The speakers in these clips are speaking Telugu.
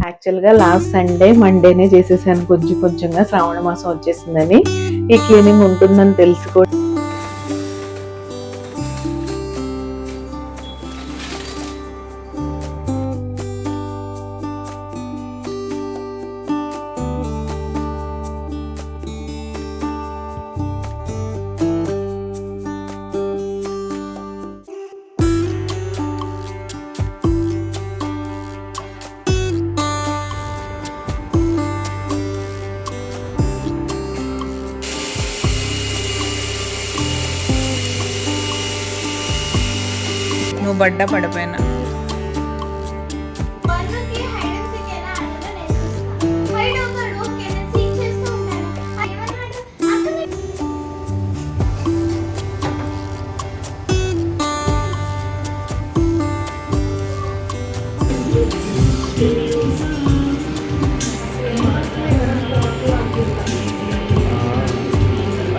యాక్చువల్గా లాస్ట్ సండే మండేనే చేసేసాను కొంచెంగా, శ్రావణ మాసం వచ్చేసిందని. ఈ క్లీనింగ్ ఉంటుందని తెలిసి కూడా నువ్వు బడ్డా పడిపోయినా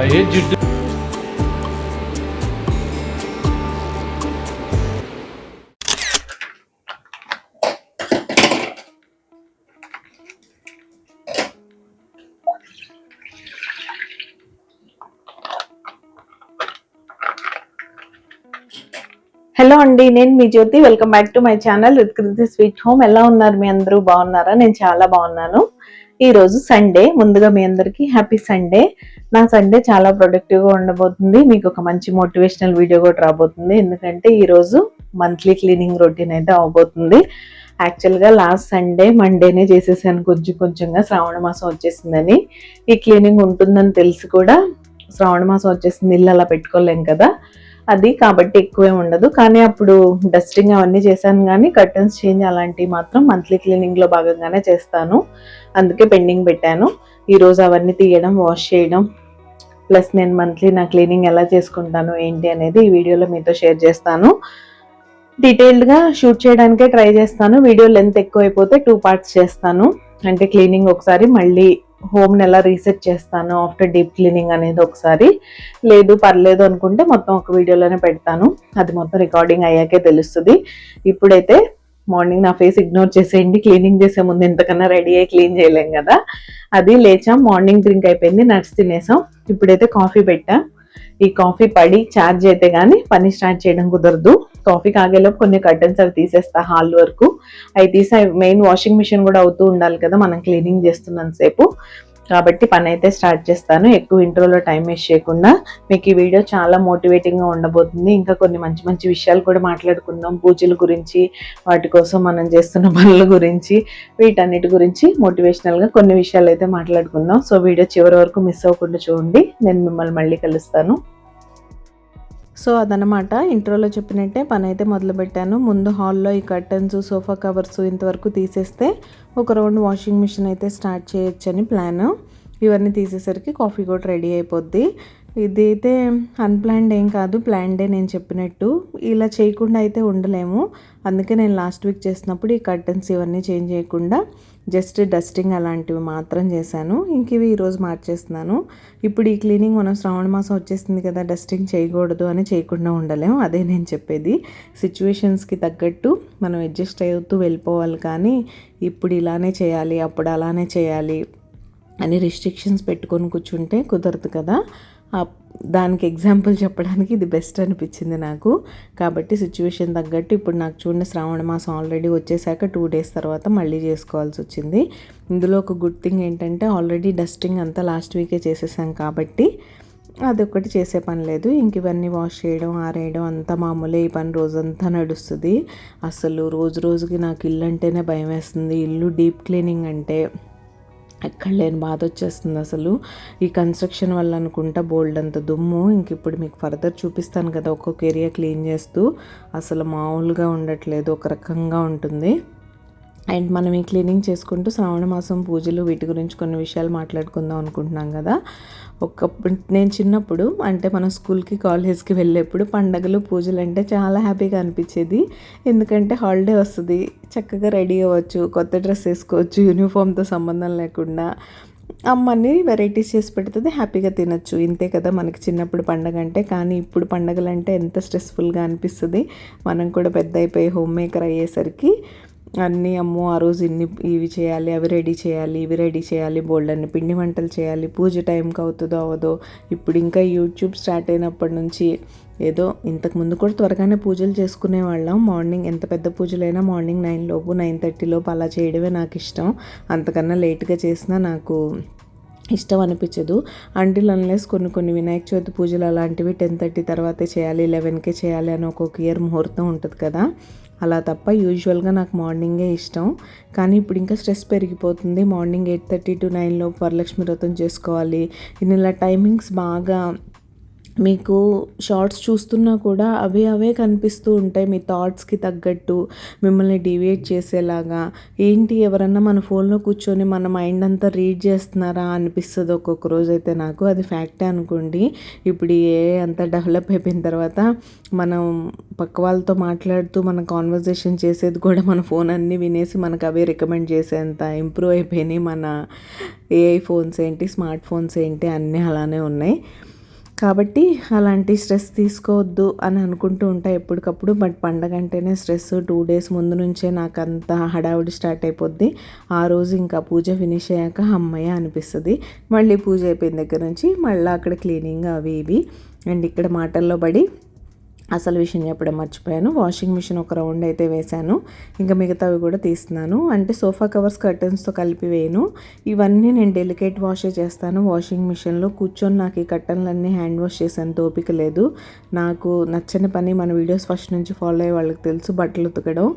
అయ్యే జిడ్డు. హలో అండి, నేను మీ Jyothi. Welcome back to my channel Rith sweet home. ఎలా ఉన్నారు? మీ అందరూ బాగున్నారా? నేను చాలా బాగున్నాను. ఈ రోజు సండే. ముందుగా మీ అందరికీ హ్యాపీ సండే. నా సండే చాలా ప్రొడక్టివ్గా ఉండబోతుంది. మీకు ఒక మంచి మోటివేషనల్ వీడియో కూడా రాబోతుంది. ఎందుకంటే ఈరోజు మంత్లీ క్లీనింగ్ రొటీన్ అయితే అవబోతుంది. యాక్చువల్గా లాస్ట్ సండే మండేనే చేసేసాను కొంచెంగా, శ్రావణ మాసం వచ్చేసిందని. ఈ క్లీనింగ్ ఉంటుందని తెలిసి కూడా శ్రావణ మాసం వచ్చేసింది, ఇల్లు అలా పెట్టుకోలేం కదా, అది కాబట్టి ఎక్కువే ఉండదు. కానీ అప్పుడు డస్టింగ్ అవన్నీ చేశాను, కానీ కర్టన్స్ చేంజ్ అలాంటివి మాత్రం మంత్లీ క్లీనింగ్లో భాగంగానే చేస్తాను. అందుకే పెండింగ్ పెట్టాను. ఈరోజు అవన్నీ తీయడం, వాష్ చేయడం, ప్లస్ నేను మంత్లీ నా క్లీనింగ్ ఎలా చేసుకుంటాను ఏంటి అనేది ఈ వీడియోలో మీతో షేర్ చేస్తాను. డీటెయిల్డ్గా షూట్ చేయడానికే ట్రై చేస్తాను. వీడియో లెంత్ ఎక్కువ అయిపోతే 2 parts చేస్తాను. అంటే క్లీనింగ్ ఒకసారి, మళ్ళీ హోమ్ని ఎలా రీసెట్ చేస్తాను ఆఫ్టర్ డీప్ క్లీనింగ్ అనేది ఒకసారి. లేదు పర్లేదు అనుకుంటే మొత్తం ఒక వీడియోలోనే పెడతాను. అది మొత్తం రికార్డింగ్ అయ్యాకే తెలుస్తుంది. ఇప్పుడైతే మార్నింగ్ నా ఫేస్ ఇగ్నోర్ చేసేయండి. క్లీనింగ్ చేసే ముందు ఎంతకన్నా రెడీ అయ్యి క్లీన్ చేయలేం కదా. అది లేచాం, మార్నింగ్ డ్రింక్ అయిపోయింది, నట్స్ తినేసాం. ఇప్పుడైతే కాఫీ పెట్టా. ఈ కాఫీ పడి ఛార్జ్ అయితే కానీ పని స్టార్ట్ చేయడం కుదరదు. కాఫీ కాగేలోపు కొన్ని కర్టన్స్ అవి తీసేస్తా, హాల్ వరకు అవి తీసా. మెయిన్ వాషింగ్ మిషన్ కూడా అవుతూ ఉండాలి కదా మనం క్లీనింగ్ చేస్తున్నంతసేపు, కాబట్టి పని అయితే స్టార్ట్ చేస్తాను. ఎక్కువ ఇంట్రోలో టైం వేస్ట్ చేయకుండా. మీకు ఈ వీడియో చాలా మోటివేటింగ్గా ఉండబోతుంది. ఇంకా కొన్ని మంచి మంచి విషయాలు కూడా మాట్లాడుకుందాం. పూజల గురించి, వాటి కోసం మనం చేస్తున్న పనుల గురించి, వీటన్నిటి గురించి మోటివేషనల్గా కొన్ని విషయాలు అయితే మాట్లాడుకుందాం. సో వీడియో చివరి వరకు మిస్ అవ్వకుండా చూడండి. నేను మిమ్మల్ని మళ్ళీ కలుస్తాను. సో అదనమాట, ఇంట్రోలో చెప్పినట్టే పని అయితే మొదలుపెట్టాను. ముందు హాల్లో ఈ కర్టన్స్, సోఫా కవర్స్ ఇంతవరకు తీసేస్తే ఒక రౌండ్ వాషింగ్ మిషన్ అయితే స్టార్ట్ చేయొచ్చని ప్లాన్. ఇవన్నీ తీసేసరికి కాఫీ కూడా రెడీ అయిపోద్ది. ఇది అయితే అన్ప్లాన్డ్ ఏం కాదు, ప్లాన్డే. నేను చెప్పినట్టు ఇలా చేయకుండా అయితే ఉండలేము. అందుకే నేను లాస్ట్ వీక్ చేసినప్పుడు ఈ కర్టన్స్ ఇవన్నీ చేంజ్ చేయకుండా జస్ట్ డస్టింగ్ అలాంటివి మాత్రం చేశాను. ఇంక ఇవి ఈరోజు మార్చేస్తున్నాను. ఇప్పుడు ఈ క్లీనింగ్ మనం శ్రావణ మాసం వచ్చేసింది కదా, డస్టింగ్ చేయకూడదు అని చేయకుండా ఉండలేము. అదే నేను చెప్పేది. సిచ్యువేషన్స్కి తగ్గట్టు మనం అడ్జస్ట్ అవుతూ వెళ్ళిపోవాలి. కానీ ఇప్పుడు ఇలానే చేయాలి, అప్పుడు అలానే చేయాలి అని రిస్ట్రిక్షన్స్ పెట్టుకొని కూర్చుంటే కుదరదు కదా. దానికి ఎగ్జాంపుల్ చెప్పడానికి ఇది బెస్ట్ అనిపించింది నాకు. కాబట్టి సిచ్యువేషన్ తగ్గట్టు ఇప్పుడు నాకు చూడండి, శ్రావణ మాసం ఆల్రెడీ వచ్చేసాక 2 days తర్వాత మళ్ళీ చేసుకోవాల్సి వచ్చింది. ఇందులో ఒక గుడ్ థింగ్ ఏంటంటే ఆల్రెడీ డస్టింగ్ అంతా లాస్ట్ వీకే చేసేసాం కాబట్టి అదొకటి చేసే పని లేదు. ఇంక ఇవన్నీ వాష్ చేయడం, ఆరేయడం అంతా మామూలే. ఈ పని రోజంతా నడుస్తుంది. అసలు రోజుకి నాకు ఇల్లు అంటేనే భయం వేస్తుంది. ఇల్లు డీప్ క్లీనింగ్ అంటే ఎక్కడ లేని బాధ వచ్చేస్తుంది అసలు. ఈ కన్స్ట్రక్షన్ వల్ల అనుకుంటా బోల్డ్ అంత దుమ్ము. ఇంక ఇప్పుడు మీకు ఫర్దర్ చూపిస్తాను కదా, ఒక్కొక్క ఏరియా క్లీన్ చేస్తూ. అసలు మామూలుగా ఉండట్లేదు, ఒక రకంగా ఉంటుంది. అండ్ మనం ఈ క్లీనింగ్ చేసుకుంటూ శ్రావణ మాసం పూజలు వీటి గురించి కొన్ని విషయాలు మాట్లాడుకుందాం అనుకుంటున్నాం కదా. నేను చిన్నప్పుడు అంటే మన స్కూల్కి కాలేజ్కి వెళ్ళేప్పుడు పండగలు పూజలు అంటే చాలా హ్యాపీగా అనిపించేది. ఎందుకంటే హాలిడే వస్తుంది, చక్కగా రెడీ అవ్వచ్చు, కొత్త డ్రెస్ వేసుకోవచ్చు, యూనిఫామ్తో సంబంధం లేకుండా. అమ్మ అన్ని వెరైటీస్ చేసి పెడుతుంది, హ్యాపీగా తినొచ్చు. ఇంతే కదా మనకి చిన్నప్పుడు పండగ అంటే. కానీ ఇప్పుడు పండగలు అంటే ఎంత స్ట్రెస్ఫుల్గా అనిపిస్తుంది. మనం కూడా పెద్ద అయిపోయి హోమ్ మేకర్ అయ్యేసరికి అన్నీ అమ్మో ఆ రోజు ఇవి చేయాలి, అవి రెడీ చేయాలి, ఇవి రెడీ చేయాలి, బోల్డన్ని పిండి వంటలు చేయాలి, పూజ టైంకి అవుతుందో అవదో. ఇప్పుడు ఇంకా యూట్యూబ్ స్టార్ట్ అయినప్పటి నుంచి ఏదో ఇంతకుముందు కూడా త్వరగానే పూజలు చేసుకునే వాళ్ళం. మార్నింగ్ ఎంత పెద్ద పూజలైనా మార్నింగ్ 9 లోపు 9:30 లోపు అలా చేయడమే నాకు ఇష్టం. అంతకన్నా లేట్గా చేసినా నాకు ఇష్టం అనిపించదు. అంటిల్ అన్లెస్ కొన్ని వినాయక చవితి పూజలు అలాంటివి 10:30 తర్వాతే చేయాలి, 11కే చేయాలి అని ఒక్కొక్క ఇయర్ ముహూర్తం ఉంటుంది కదా. అలా తప్ప యూజువల్గా నాకు మార్నింగే ఇష్టం. కానీ ఇప్పుడు ఇంకా స్ట్రెస్ పెరిగిపోతుంది. మార్నింగ్ 8:30 to 9 లోపు వరలక్ష్మి వ్రతం చేసుకోవాలి. ఇలా టైమింగ్స్ బాగా మీకు షార్ట్స్ చూస్తున్నా కూడా అవే కనిపిస్తూ ఉంటాయి. మీ థాట్స్కి తగ్గట్టు మిమ్మల్ని డివియేట్ చేసేలాగా. ఏంటి ఎవరన్నా మన ఫోన్లో కూర్చొని మన మైండ్ అంతా రీడ్ చేస్తున్నారా అనిపిస్తుంది ఒక్కొక్క రోజు అయితే నాకు. అది ఫ్యాక్టే అనుకోండి. ఇప్పుడు అంతా డెవలప్ అయిపోయిన తర్వాత మనం పక్క వాళ్ళతో మాట్లాడుతూ మన కాన్వర్జేషన్ చేసేది కూడా మన ఫోన్ అన్నీ వినేసి మనకు అవే రికమెండ్ చేసేంత ఇంప్రూవ్ అయిపోయినాయి మన ఏఐ ఫోన్స్ ఏంటి, స్మార్ట్ ఫోన్స్ ఏంటి, అన్నీ అలానే ఉన్నాయి. కాబట్టి అలాంటి స్ట్రెస్ తీసుకోవద్దు అని అనుకుంటూ ఉంటా ఎప్పటికప్పుడు. బట్ పండగ అంటేనే స్ట్రెస్. 2 days ముందు నుంచే నాకు అంత హడావుడి స్టార్ట్ అయిపోద్ది. ఆ రోజు ఇంకా పూజ ఫినిష్ అయ్యాక అమ్మయ్య అనిపిస్తుంది. మళ్ళీ పూజ అయిపోయిన దగ్గర నుంచి మళ్ళీ అక్కడ క్లీనింగ్ అవి ఇవి. అండ్ ఇక్కడ మాటల్లో పడి అసలు విషయం చెప్పడం మర్చిపోయాను. వాషింగ్ మిషన్ ఒక రౌండ్ అయితే వేశాను. ఇంకా మిగతావి కూడా తీస్తున్నాను. అంటే సోఫా కవర్స్ కర్టన్స్తో కలిపి వేయను. ఇవన్నీ నేను డెలికేట్ వాషే చేస్తాను వాషింగ్ మిషన్లో. కూర్చొని నాకు ఈ కర్టన్లన్నీ హ్యాండ్ వాష్ చేసేంత ఓపిక లేదు. నాకు నచ్చని పని మన వీడియోస్ ఫస్ట్ నుంచి ఫాలో అయ్యే వాళ్ళకి తెలుసు, బట్టలు ఉతకడం.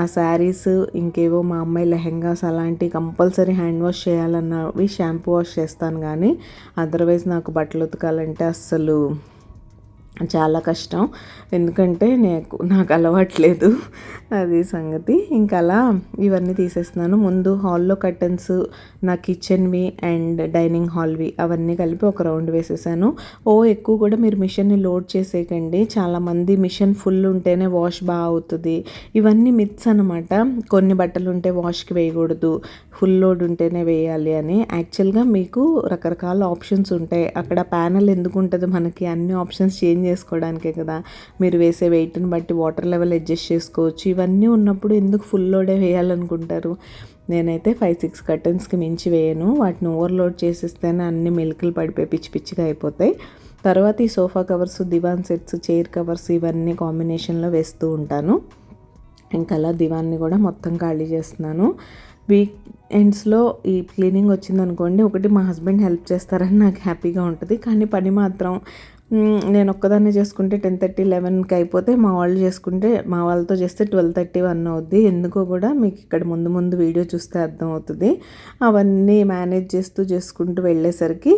ఆ శారీస్ ఇంకేవో మా అమ్మాయి లెహెంగాస్ అలాంటివి కంపల్సరీ హ్యాండ్ వాష్ చేయాలన్నవి షాంపూ వాష్ చేస్తాను. కానీ అదర్వైజ్ నాకు బట్టలు ఉతకాలంటే అస్సలు చాలా కష్టం. ఎందుకంటే నాకు అలవాట్లేదు, అది సంగతి. ఇంకా అలా ఇవన్నీ తీసేస్తున్నాను. ముందు హాల్లో కర్టన్స్, నా కిచెన్వి అండ్ డైనింగ్ హాల్వి అవన్నీ కలిపి ఒక రౌండ్ వేసేసాను. ఎక్కువ కూడా మీరు మిషన్ని లోడ్ చేసేయకండి. చాలామంది మిషన్ ఫుల్ ఉంటేనే వాష్ బాగా అవుతుంది. ఇవన్నీ మిత్స్ అనమాట. కొన్ని బట్టలు ఉంటే వాష్కి వేయకూడదు, ఫుల్ లోడ్ ఉంటేనే వేయాలి అని. యాక్చువల్గా మీకు రకరకాల ఆప్షన్స్ ఉంటాయి. అక్కడ ప్యానెల్ ఎందుకు ఉంటుంది మనకి, అన్ని ఆప్షన్స్ చేంజ్ చేసుకోవడానికే కదా. మీరు వేసే వెయిట్ని బట్టి వాటర్ లెవెల్ అడ్జస్ట్ చేసుకోవచ్చు. ఇవన్నీ ఉన్నప్పుడు ఎందుకు ఫుల్ లోడే వేయాలనుకుంటారు. నేనైతే 5-6 కర్టన్స్కి మించి వేయను. వాటిని ఓవర్లోడ్ చేసేస్తేనే అన్ని మెలికలు పడిపోయి పిచ్చిగా అయిపోతాయి. తర్వాత ఈ సోఫా కవర్స్, దివాన్ సెట్స్, చైర్ కవర్స్ ఇవన్నీ కాంబినేషన్లో వేస్తూ ఉంటాను. ఇంకా అలా దివాన్ని కూడా మొత్తం ఖాళీ చేస్తున్నాను. వీక్ ఎండ్స్లో ఈ క్లీనింగ్ వచ్చిందనుకోండి, ఒకటి మా హస్బెండ్ హెల్ప్ చేస్తారని నాకు హ్యాపీగా ఉంటుంది. కానీ పని మాత్రం నేను ఒక్కదాన్నే చేసుకుంటే 10:30, 11కి అయిపోతే, మా వాళ్ళతో చేస్తే 12:30, 1 అవుద్ది. ఎందుకో కూడా మీకు ఇక్కడ ముందు వీడియో చూస్తే అర్థమవుతుంది. అవన్నీ మేనేజ్ చేసుకుంటూ వెళ్ళేసరికి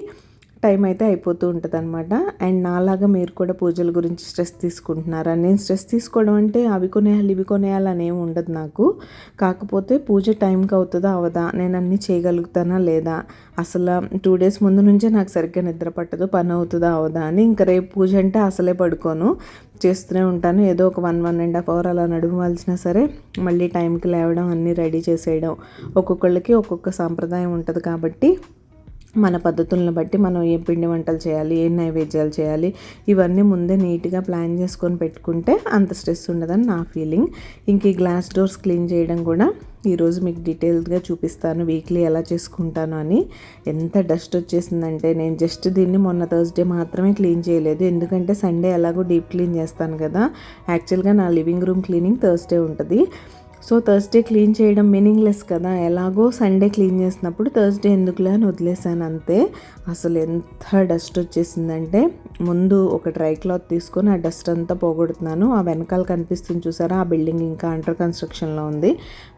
టైం అయితే అయిపోతూ ఉంటుంది అనమాట. అండ్ నాలాగా మీరు కూడా పూజల గురించి స్ట్రెస్ తీసుకుంటున్నారా? నేను స్ట్రెస్ తీసుకోవడం అంటే అవి కొనేయాలి ఇవి కొనేయాలి అనేమి ఉండదు నాకు. కాకపోతే పూజ టైంకి అవుతుందా అవదా, నేను అన్నీ చేయగలుగుతానా లేదా, అసలు 2 days ముందు నుంచే నాకు సరిగ్గా నిద్ర పట్టదు, పని అవుతుందా అవదా అని. ఇంకా రేపు పూజ అంటే అసలే పడుకోను, చేస్తూనే ఉంటాను. ఏదో ఒక 1.5 hour అలా నడుమవలసినా సరే మళ్ళీ టైంకి లేవడం, అన్నీ రెడీ చేసేయడం. ఒక్కొక్కళ్ళకి ఒక్కొక్క సాంప్రదాయం ఉంటుంది కాబట్టి మన పద్ధతులను బట్టి మనం ఏ పిండి వంటలు చేయాలి, ఏ నైవేద్యాలు చేయాలి, ఇవన్నీ ముందే నీట్గా ప్లాన్ చేసుకొని పెట్టుకుంటే అంత స్ట్రెస్ ఉండదని నా ఫీలింగ్. ఇంక ఈ గ్లాస్ డోర్స్ క్లీన్ చేయడం కూడా ఈరోజు మీకు డీటెయిల్గా చూపిస్తాను, వీక్లీ ఎలా చేసుకుంటాను అని. ఎంత డస్ట్ వచ్చేసిందంటే, నేను జస్ట్ దీన్ని మొన్న థర్స్డే మాత్రమే క్లీన్ చేయలేదు, ఎందుకంటే సండే ఎలాగో డీప్ క్లీన్ చేస్తాను కదా. యాక్చువల్గా నా లివింగ్ రూమ్ క్లీనింగ్ థర్స్డే ఉంటుంది. సో థర్స్డే క్లీన్ చేయడం మీనింగ్లెస్ కదా. ఎలాగో సండే క్లీన్ చేసినప్పుడు థర్స్డే ఎందుకులే అని వదిలేసాను అంతే. అసలు ఎంత డస్ట్ వచ్చేసిందంటే, ముందు ఒక డ్రై క్లాత్ తీసుకొని ఆ డస్ట్ అంతా పోగొడుతున్నాను. ఆ వెనకాల కనిపిస్తుంది చూసారా, ఆ బిల్డింగ్ ఇంకా అండర్ కన్స్ట్రక్షన్లో ఉంది.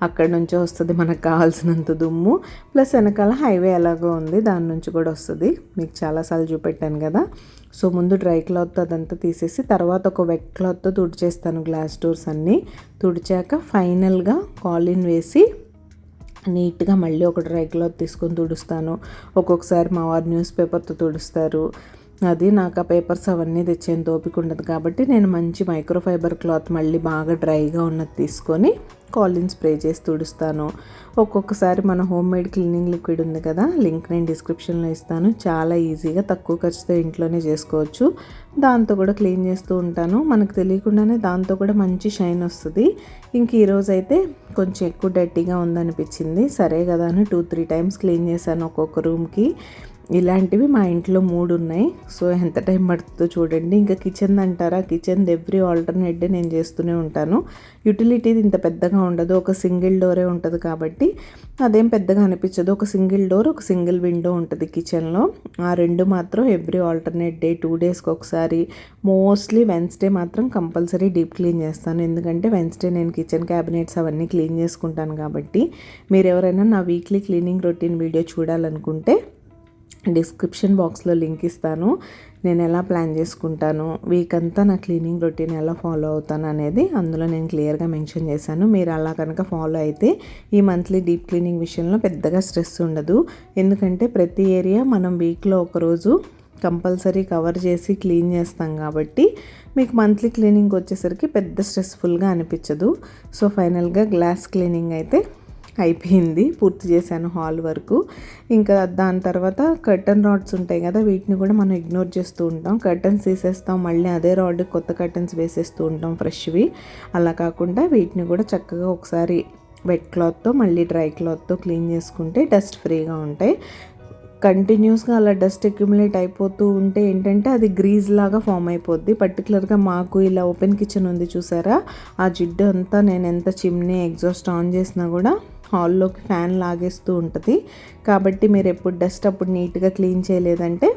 అక్కడ నుంచే వస్తుంది మనకు కావాల్సినంత దుమ్ము. ప్లస్ వెనకాల హైవే ఎలాగో ఉంది, దాని నుంచి కూడా వస్తుంది. మీకు చాలాసార్లు చూపెట్టాను కదా. సో ముందు డ్రై క్లాత్ అదంతా తీసేసి తర్వాత ఒక వెట్ క్లాత్తో తుడిచేస్తాను గ్లాస్ డోర్స్ అన్నీ. తుడిచాక ఫైనల్గా కాలిన్ వేసి నీట్గా మళ్ళీ ఒక డ్రై క్లాత్ తీసుకొని తుడుస్తాను. ఒక్కొక్కసారి మా వారు న్యూస్ పేపర్తో తుడుస్తారు. అది నాకు ఆ పేపర్స్ అవన్నీ తెచ్చేంత ఓపిక ఉండదు కాబట్టి నేను మంచి మైక్రోఫైబర్ క్లాత్ మళ్ళీ బాగా డ్రైగా ఉన్నది తీసుకొని కాలిన్ స్ప్రే చేసి తుడుస్తాను. ఒక్కొక్కసారి మన హోమ్ మేడ్ క్లీనింగ్ లిక్విడ్ ఉంది కదా, లింక్ నేను డిస్క్రిప్షన్లో ఇస్తాను. చాలా ఈజీగా తక్కువ ఖర్చుతో ఇంట్లోనే చేసుకోవచ్చు. దాంతో కూడా క్లీన్ చేస్తూ ఉంటాను. మనకు తెలియకుండానే దాంతో కూడా మంచి షైన్ వస్తుంది. ఇంక ఈరోజు అయితే కొంచెం ఎక్కువ డర్టీగా ఉందనిపించింది. సరే కదా అని 2-3 టైమ్స్ క్లీన్ చేశాను ఒక్కొక్క రూమ్కి. ఇలాంటివి మా ఇంట్లో 3 ఉన్నాయి. సో ఎంత టైం పడుతుందో చూడండి. ఇంకా కిచెన్ అంటారా, కిచెన్ ఎవ్రీ ఆల్టర్నేట్ డే నేను చేస్తూనే ఉంటాను. యూటిలిటీది ఇంత పెద్దగా ఉండదు, ఒక సింగిల్ డోరే ఉంటుంది కాబట్టి అదేం పెద్దగా అనిపించదు. ఒక సింగిల్ డోర్, ఒక సింగిల్ విండో ఉంటుంది కిచెన్లో. ఆ 2 మాత్రం ఎవ్రీ ఆల్టర్నేట్ డే 2 డేస్కి ఒకసారి, మోస్ట్లీ వెన్స్డే మాత్రం కంపల్సరీ డీప్ క్లీన్ చేస్తాను. ఎందుకంటే వెన్స్డే నేను కిచెన్ క్యాబినెట్స్ అవన్నీ క్లీన్ చేసుకుంటాను కాబట్టి. మీరు ఎవరైనా నా వీక్లీ క్లీనింగ్ రొటీన్ వీడియో చూడాలనుకుంటే డిస్క్రిప్షన్ బాక్స్లో లింక్ ఇస్తాను. నేను ఎలా ప్లాన్ చేసుకుంటాను, వీక్ అంతా నా క్లీనింగ్ రొటీన్ ఎలా ఫాలో అవుతాను అనేది అందులో నేను క్లియర్గా మెన్షన్ చేశాను. మీరు అలా కనుక ఫాలో అయితే ఈ మంత్లీ డీప్ క్లీనింగ్ విషయంలో పెద్దగా స్ట్రెస్ ఉండదు. ఎందుకంటే ప్రతి ఏరియా మనం వీక్లో ఒకరోజు కంపల్సరీ కవర్ చేసి క్లీన్ చేస్తాం కాబట్టి మీకు మంత్లీ క్లీనింగ్ వచ్చేసరికి పెద్ద స్ట్రెస్ఫుల్గా అనిపించదు. సో ఫైనల్గా గ్లాస్ క్లీనింగ్ అయితే అయిపోయింది, పూర్తి చేశాను హాల్ వరకు. ఇంకా దాని తర్వాత కర్టన్ రాడ్స్ ఉంటాయి కదా, వీటిని కూడా మనం ఇగ్నోర్ చేస్తూ ఉంటాం. కర్టన్స్ తీసేస్తాం, మళ్ళీ అదే రాడ్ కొత్త కర్టన్స్ వేసేస్తూ ఉంటాం ఫ్రెష్వి. అలా కాకుండా వీటిని కూడా చక్కగా ఒకసారి వెట్ క్లాత్తో మళ్ళీ డ్రై క్లాత్తో క్లీన్ చేసుకుంటే డస్ట్ ఫ్రీగా ఉంటాయి. కంటిన్యూస్గా అలా డస్ట్ అక్యుములేట్ అయిపోతూ ఉంటే ఏంటంటే అది గ్రీజ్ లాగా ఫామ్ అయిపోద్ది. పర్టికులర్గా మాకు ఇలా ఓపెన్ కిచెన్ ఉంది చూసారా, ఆ జిడ్డు అంతా నేను ఎంత చిమ్నీ ఎగ్జాస్ట్ ఆన్ చేసినా కూడా హాల్లోకి ఫ్యాన్ లాగేస్తూ ఉంటుంది. కాబట్టి మీరు ఎప్పుడు డస్ట్ అప్పుడు నీట్గా క్లీన్ చేయలేదంటే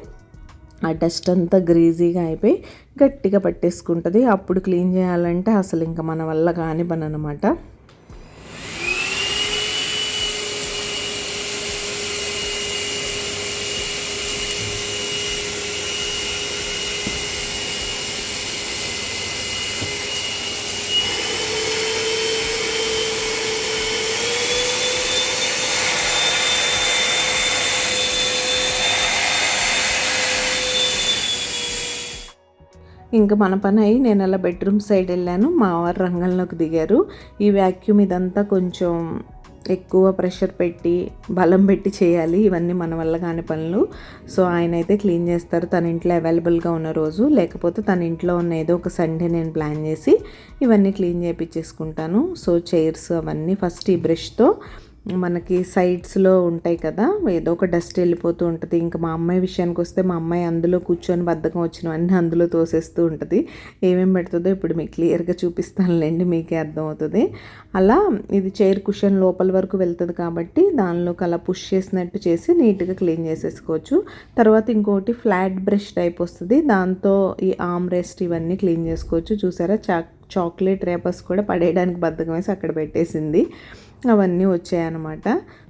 ఆ డస్ట్ అంతా గ్రీజీగా అయిపోయి గట్టిగా పట్టేసుకుంటుంది. అప్పుడు క్లీన్ చేయాలంటే అసలు ఇంకా మన వల్ల కాని పని అనమాట. ఇంకా మన పని అయ్యి నేను అలా బెడ్రూమ్ సైడ్ వెళ్ళాను. మా వారు రంగంలోకి దిగారు. ఈ వ్యాక్యూమ్ ఇదంతా కొంచెం ఎక్కువ ప్రెషర్ పెట్టి బలం పెట్టి చేయాలి, ఇవన్నీ మన వల్ల కాని పనులు. సో ఆయన అయితే క్లీన్ చేస్తారు తన ఇంట్లో అవైలబుల్గా ఉన్న రోజు. లేకపోతే తన ఇంట్లో ఉన్న ఏదో ఒక సండే నేను ప్లాన్ చేసి ఇవన్నీ క్లీన్ చేయించేసుకుంటాను. సో చైర్స్ అవన్నీ ఫస్ట్ ఈ బ్రష్తో మనకి సైడ్స్లో ఉంటాయి కదా, ఏదో ఒక డస్ట్ వెళ్ళిపోతూ ఉంటుంది. ఇంకా మా అమ్మాయి విషయానికి వస్తే మా అమ్మాయి అందులో కూర్చొని బద్ధకం వచ్చినవన్నీ అందులో తోసేస్తూ ఉంటుంది. ఏమేమి పెడుతుందో ఇప్పుడు మీకు క్లియర్గా చూపిస్తానులేండి, మీకే అర్థమవుతుంది. అలా ఇది చైర్ కుషన్ లోపల వరకు వెళ్తుంది కాబట్టి దానిలోకి అలా పుష్ చేసినట్టు చేసి నీట్గా క్లీన్ చేసేసుకోవచ్చు. తర్వాత ఇంకోటి ఫ్లాట్ బ్రష్ టైప్ వస్తుంది, దాంతో ఈ ఆర్మ్ రెస్ట్ ఇవన్నీ క్లీన్ చేసుకోవచ్చు. చూసారా, చాక్లెట్ రేపర్స్ కూడా పడేయడానికి బద్ధకం వేసి అక్కడ పెట్టేసింది. అవన్నీ వచ్చాయన్నమాట.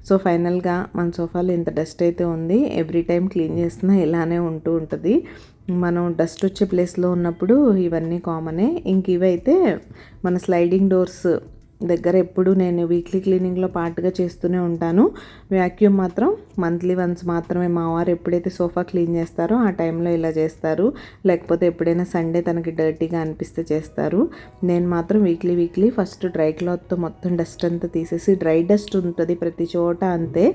సో ఫైనల్గా మన సోఫాలో ఇంత డస్ట్ అయితే ఉంది. ఎవ్రీ టైం క్లీన్ చేసినా ఇలానే ఉంటూ ఉంటుంది. మనం డస్ట్ వచ్చే ప్లేస్లో ఉన్నప్పుడు ఇవన్నీ కామనే. ఇంక ఇవైతే మన స్లైడింగ్ డోర్స్ దగ్గర ఎప్పుడు నేను వీక్లీ క్లీనింగ్లో పార్ట్గా చేస్తూనే ఉంటాను. వ్యాక్యూమ్ మాత్రం మంత్లీ వన్స్ మాత్రమే. మా వారు ఎప్పుడైతే సోఫా క్లీన్ చేస్తారో ఆ టైంలో ఇలా చేస్తారు, లేకపోతే ఎప్పుడైనా సండే తనకి డర్టీగా అనిపిస్తే చేస్తారు. నేను మాత్రం వీక్లీ ఫస్ట్ డ్రై క్లాత్తో మొత్తం డస్ట్ అంతా తీసేసి, డ్రై డస్ట్ ఉంటుంది ప్రతి చోట అంతే,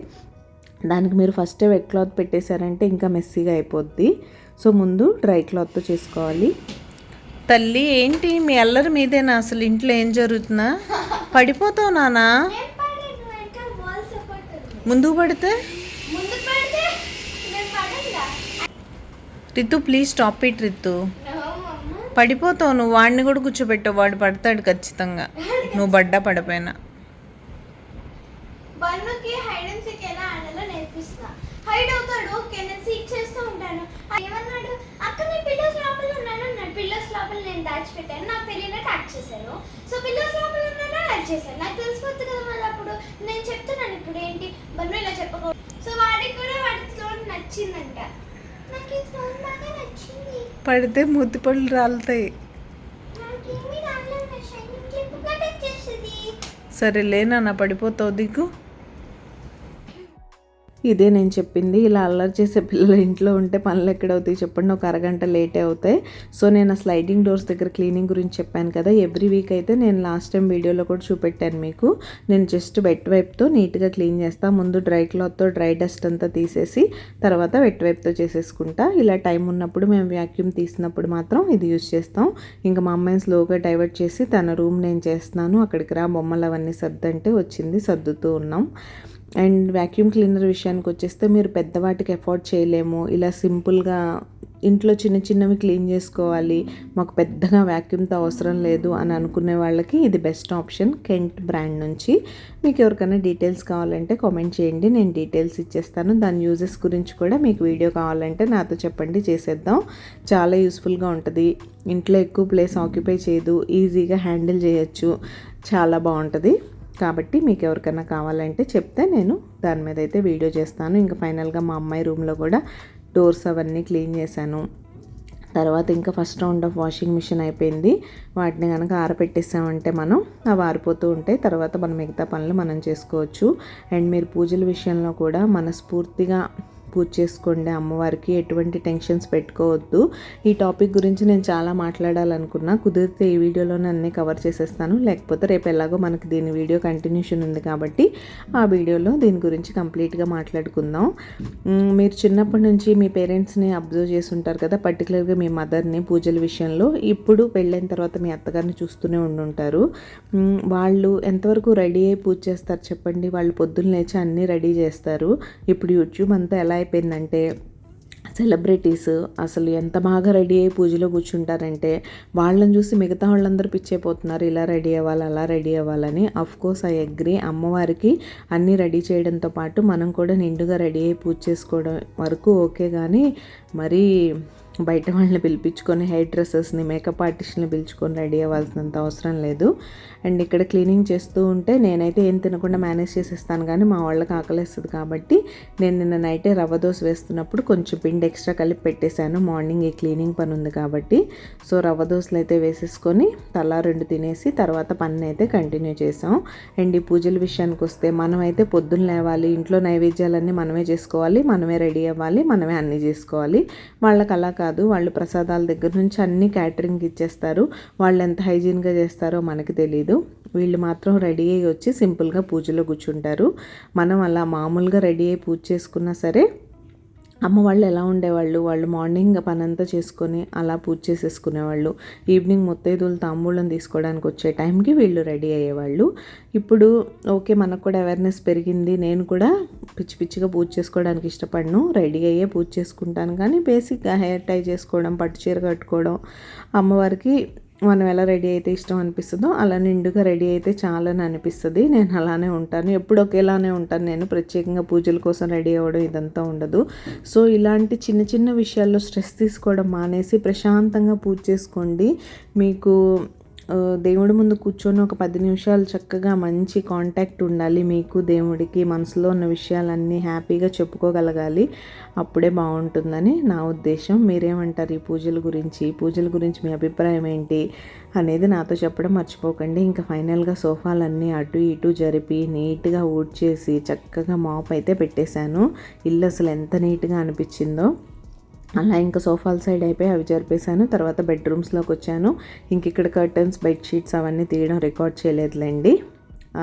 దానికి మీరు ఫస్టే వెట్ క్లాత్ పెట్టేశారంటే ఇంకా మెస్సీగా అయిపోద్ది. సో ముందు డ్రై క్లాత్తో చేసుకోవాలి. తల్లి ఏంటి మీ అల్లరి మీదేనా? అసలు ఇంట్లో ఏం జరుగుతుందా? పడిపోతావు నానా, ముందుకు పడితే. Ritu please stop it Ritu, పడిపోతావు నువ్వు. వాడిని కూడా కూర్చోబెట్టావు, వాడు పడతాడు ఖచ్చితంగా, నువ్వు పడ్డా పడిపోయినా. హైడ్ అవుతాడు, ఓకే నేను సీక్ చేస్తూ ఉంటాను. ఏమన్నాడు, అక్క నేను పిల్లర్స్ లోపల ఉన్నాను అన్నాడు. పిల్లర్స్ లోపల నేను దాచిపెట్టాను, నాకు తెలియనట్టు యాక్ట్ చేశాను. సో పిల్లర్స్ లోపల ఉన్నాను యాక్ట్ చేశాను, నాకు తెలిసిపోతుంది కదా. మళ్ళీ అప్పుడు నేను చెప్తున్నాను, ఇప్పుడు ఏంటి బన్ను ఇలా చెప్పకూడదు. సో వాడికి కూడా వాడి స్లోన్ నచ్చిందంట, నాకు ఈ స్లోన్ బాగా నచ్చింది. పడితే మూతి పళ్ళు రాలుతాయి. నాకేమీ రాలేదు, షైనింగ్ క్లిప్ కట్ చేస్తుంది. సరేలే నాన్న, పడిపోతావు దిగు. ఇదే నేను చెప్పింది. ఇలా అల్లరి చేసే పిల్లలు ఇంట్లో ఉంటే పనులు ఎక్కడవుతాయి చెప్పండి, ఒక అరగంట లేటే అవుతాయి. సో నేను ఆ స్లైడింగ్ డోర్స్ దగ్గర క్లీనింగ్ గురించి చెప్పాను కదా, ఎవ్రీ వీక్ అయితే నేను లాస్ట్ టైం వీడియోలో కూడా చూపెట్టాను మీకు. నేను జస్ట్ వెట్ వైప్తో నీట్గా క్లీన్ చేస్తాను. ముందు డ్రై క్లాత్తో డ్రై డస్ట్ అంతా తీసేసి తర్వాత వెట్ వైప్తో చేసేసుకుంటా. ఇలా టైం ఉన్నప్పుడు మేము వ్యాక్యూమ్ తీసినప్పుడు మాత్రం ఇది యూజ్ చేస్తాం. ఇంకా మా అమ్మాయిని స్లోగా డైవర్ట్ చేసి తన రూమ్ నేను చేస్తున్నాను, అక్కడికి రా బొమ్మలు అవన్నీ సర్దంటే వచ్చింది, సర్దుతూ ఉన్నాం. అండ్ వ్యాక్యూమ్ క్లీనర్ విషయానికి వచ్చేస్తే మీరు పెద్దవాటికి ఎఫోర్డ్ చేయలేము, ఇలా సింపుల్గా ఇంట్లో చిన్న చిన్నవి క్లీన్ చేసుకోవాలి, మాకు పెద్దగా వ్యాక్యూమ్తో అవసరం లేదు అని అనుకునే వాళ్ళకి ఇది బెస్ట్ ఆప్షన్ కెంట్ బ్రాండ్ నుంచి. మీకు ఎవరికైనా డీటెయిల్స్ కావాలంటే కామెంట్ చేయండి, నేను డీటెయిల్స్ ఇచ్చేస్తాను. దాని యూజెస్ గురించి కూడా మీకు వీడియో కావాలంటే నాతో చెప్పండి, చేసేద్దాం. చాలా యూస్ఫుల్గా ఉంటుంది, ఇంట్లో ఎక్కువ ప్లేస్ ఆక్యుపై చేయదు, ఈజీగా హ్యాండిల్ చేయొచ్చు, చాలా బాగుంటుంది. కాబట్టి మీకు ఎవరికైనా కావాలంటే చెప్తే నేను దాని మీద అయితే వీడియో చేస్తాను. ఇంకా ఫైనల్గా మా అమ్మాయి రూమ్లో కూడా డోర్స్ అవన్నీ క్లీన్ చేశాను. తర్వాత ఇంకా first round of washing machine అయిపోయింది. వాటిని కనుక ఆరపెట్టేసామంటే మనం అవి ఆరిపోతూ ఉంటాయి, తర్వాత మన మిగతా పనులు మనం చేసుకోవచ్చు. అండ్ మీరు పూజల విషయంలో కూడా మనస్ఫూర్తిగా పూజ చేసుకోండి, అమ్మవారికి ఎటువంటి టెన్షన్స్ పెట్టుకోవద్దు. ఈ టాపిక్ గురించి నేను చాలా మాట్లాడాలనుకున్నా, కుదిరితే ఈ వీడియోలోనే అన్నీ కవర్ చేసేస్తాను, లేకపోతే రేపు ఎలాగో మనకి దీని వీడియో కంటిన్యూషన్ ఉంది కాబట్టి ఆ వీడియోలో దీని గురించి కంప్లీట్గా మాట్లాడుకుందాం. మీరు చిన్నప్పటి నుంచి మీ పేరెంట్స్ని అబ్జర్వ్ చేసి ఉంటారు కదా, పర్టికులర్గా మీ మదర్ని పూజల విషయంలో. ఇప్పుడు పెళ్ళైన తర్వాత మీ అత్తగారిని చూస్తూనే ఉండుంటారు. వాళ్ళు ఎంతవరకు రెడీ అయ్యి పూజ చేస్తారు చెప్పండి, వాళ్ళు పొద్దున్న లేచి అన్నీ రెడీ చేస్తారు. ఇప్పుడు యూట్యూబ్ అంతా ఎలా అయిపోయిందంటే సెలబ్రిటీస్ అసలు ఎంత బాగా రెడీ అయ్యి పూజలో కూర్చుంటారంటే వాళ్ళని చూసి మిగతా వాళ్ళందరూ పిచ్చైపోతున్నారు, ఇలా రెడీ అవ్వాలి అలా రెడీ అవ్వాలని. అఫ్కోర్స్ ఐ అగ్రీ, అమ్మవారికి అన్నీ రెడీ చేయడంతో పాటు మనం కూడా నిండుగా రెడీ అయ్యి పూజ చేసుకోవడం వరకు ఓకే, కానీ మరీ బయట వాళ్ళని పిలిపించుకొని హెయిర్ డ్రెస్సెస్ని మేకప్ ఆర్టిస్ట్ని పిలుచుకొని రెడీ అవ్వాల్సినంత అవసరం లేదు. అండ్ ఇక్కడ క్లీనింగ్ చేస్తూ ఉంటే నేనైతే ఏం తినకుండా మేనేజ్ చేసేస్తాను, కానీ మా వాళ్ళకి ఆకలిస్తుంది కాబట్టి నేను నిన్న నైటే రవ్వ దోశ వేస్తున్నప్పుడు కొంచెం పిండి ఎక్స్ట్రా కలిపి పెట్టేశాను, మార్నింగ్ ఈ క్లీనింగ్ పని ఉంది కాబట్టి. సో రవ్వ దోశలు అయితే వేసేసుకొని తలా 2 తినేసి తర్వాత పని అయితే కంటిన్యూ చేసాం. అండ్ ఈ పూజల విషయానికి వస్తే మనమైతే పొద్దున్న లేవాలి, ఇంట్లో నైవేద్యాలన్నీ మనమే చేసుకోవాలి, మనమే రెడీ అవ్వాలి, మనమే అన్నీ చేసుకోవాలి. వాళ్ళకి అలా కాదు, వాళ్ళు ప్రసాదాల దగ్గర నుంచి అన్నీ క్యాటరింగ్కి ఇచ్చేస్తారు. వాళ్ళు ఎంత హైజీన్గా చేస్తారో మనకి తెలీదు. వీళ్ళు మాత్రం రెడీ అయ్యి వచ్చి సింపుల్గా పూజలో కూర్చుంటారు. మనం అలా మామూలుగా రెడీ అయ్యి పూజ చేసుకున్నా సరే అమ్మ వాళ్ళు ఎలా ఉండేవాళ్ళు, వాళ్ళు మార్నింగ్ పనంతా చేసుకొని అలా పూజ చేసేసుకునేవాళ్ళు. ఈవినింగ్ ముత్తైదువులు తాంబూలం తీసుకోవడానికి వచ్చే టైంకి వీళ్ళు రెడీ అయ్యేవాళ్ళు. ఇప్పుడు ఓకే, మనకు కూడా అవేర్నెస్ పెరిగింది, నేను కూడా పిచ్చి పిచ్చిగా పూజ చేసుకోవడానికి ఇష్టపడను, రెడీ అయ్యే పూజ చేసుకుంటాను. కానీ బేసిక్గా హెయిర్ టై చేసుకోవడం, పట్టు చీర కట్టుకోవడం, అమ్మవారికి మనం ఎలా రెడీ అయితే ఇష్టం అనిపిస్తుందో అలా నిండుగా రెడీ అయితే చాలని అనిపిస్తుంది. నేను అలానే ఉంటాను, ఎప్పుడు ఒకేలానే ఉంటాను. నేను ప్రత్యేకంగా పూజల కోసం రెడీ అవ్వడం ఇదంతా ఉండదు. సో ఇలాంటి చిన్న చిన్న విషయాల్లో స్ట్రెస్ తీసుకోవడం మానేసి ప్రశాంతంగా పూజ చేసుకోండి. మీకు దేవుడి ముందు కూర్చొని ఒక 10 నిమిషాలు చక్కగా మంచి కాంటాక్ట్ ఉండాలి మీకు దేవుడికి, మనసులో ఉన్న విషయాలన్నీ హ్యాపీగా చెప్పుకోగలగాలి, అప్పుడే బాగుంటుందని నా ఉద్దేశం. మీరేమంటారు ఈ పూజల గురించి మీ అభిప్రాయం ఏంటి అనేది నాతో చెప్పడం మర్చిపోకండి. ఇంకా ఫైనల్గా సోఫాలన్నీ అటు ఇటు జరిపి నీట్గా ఊడ్చేసి చక్కగా మాప్ అయితే పెట్టేశాను. ఇల్లు అసలు ఎంత నీట్గా అనిపించిందో. అలా ఇంకా సోఫాల సైడ్ అయిపోయి అవి జరిపేశాను. తర్వాత బెడ్రూమ్స్లోకి వచ్చాను. ఇంక ఇక్కడ కర్టన్స్, బెడ్షీట్స్ అవన్నీ తీయడం రికార్డ్ చేయలేదులేండి.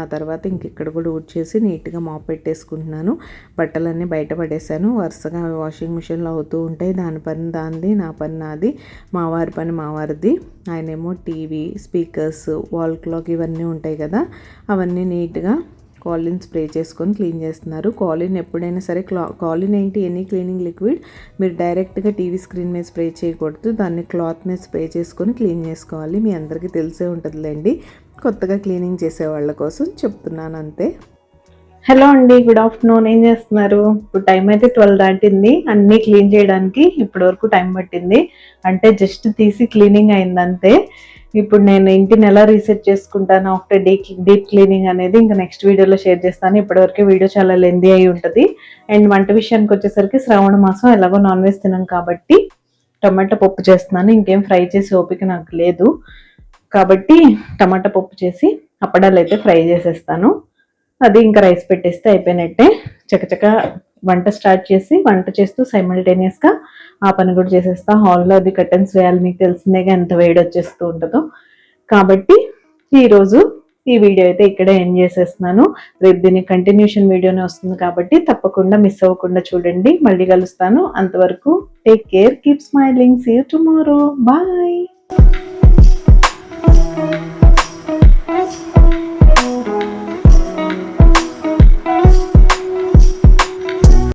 ఆ తర్వాత ఇంక ఇక్కడ కూడా ఊడ్చేసి నీట్గా మాప్ పెట్టేసుకుంటున్నాను. బట్టలన్నీ బయట పడేసాను, వరుసగా వాషింగ్ మిషన్లో అవుతూ ఉంటాయి. దాని పని దానిది, నా పని నాది, మా వారి పని మా వారిది. ఆయనేమో టీవీ, స్పీకర్స్, వాల్ క్లాక్ ఇవన్నీ ఉంటాయి కదా, అవన్నీ నీట్గా కాలిన్ స్ప్రే చేసుకొని క్లీన్ చేస్తున్నారు. కాలిన్ ఎప్పుడైనా సరే కాలిన్ ఏంటి, ఎనీ క్లీనింగ్ లిక్విడ్ మీరు డైరెక్ట్గా టీవీ స్క్రీన్ మీద స్ప్రే చేయకూడదు, దాన్ని క్లాత్ మీద స్ప్రే చేసుకొని క్లీన్ చేసుకోవాలి. మీ అందరికీ తెలిసే ఉంటుందిలేండి, కొత్తగా క్లీనింగ్ చేసే వాళ్ళ కోసం చెప్తున్నాను అంతే. హలో అండి, గుడ్ ఆఫ్టర్నూన్. ఏం చేస్తున్నారు? ఇప్పుడు టైం అయితే 12 దాటింది. అన్నీ క్లీన్ చేయడానికి ఇప్పటి వరకు టైం పట్టింది, అంటే జస్ట్ తీసి క్లీనింగ్ అయిందంతే. ఇప్పుడు నేను ఇంటిని ఎలా రీసెట్ చేసుకుంటాను ఆఫ్టర్ డీప్ క్లీనింగ్ అనేది ఇంకా నెక్స్ట్ వీడియోలో షేర్ చేస్తాను. ఇప్పటివరకు వీడియో చాలా లెందీ అయి ఉంటుంది. అండ్ వంట విషయానికి వచ్చేసరికి శ్రావణ మాసం ఎలాగో నాన్ వెజ్ తినాం కాబట్టి టమాటా పప్పు చేస్తున్నాను. ఇంకేం ఫ్రై చేసి ఓపిక నాకు లేదు కాబట్టి టమాటా పప్పు చేసి అప్పడాలు అయితే ఫ్రై చేసేస్తాను. అది ఇంకా రైస్ పెట్టేస్తే అయిపోయినట్టే. చకచక వంట స్టార్ట్ చేసి వంట చేస్తూ సైమల్టేనియస్గా ఆ పని కూడా చేసేస్తా. హాల్లో అది కర్టన్స్ వేయాలి, మీకు తెలిసిందేగా ఎంత వేడి వచ్చేస్తూ ఉంటుందో. కాబట్టి ఈరోజు ఈ వీడియో అయితే ఇక్కడే ఎండ్ చేసేస్తున్నాను. రేపు దీనికి కంటిన్యూషన్ వీడియోనే వస్తుంది కాబట్టి తప్పకుండా మిస్ అవ్వకుండా చూడండి. మళ్ళీ కలుస్తాను. అంతవరకు take care, keep smiling, see you tomorrow, bye.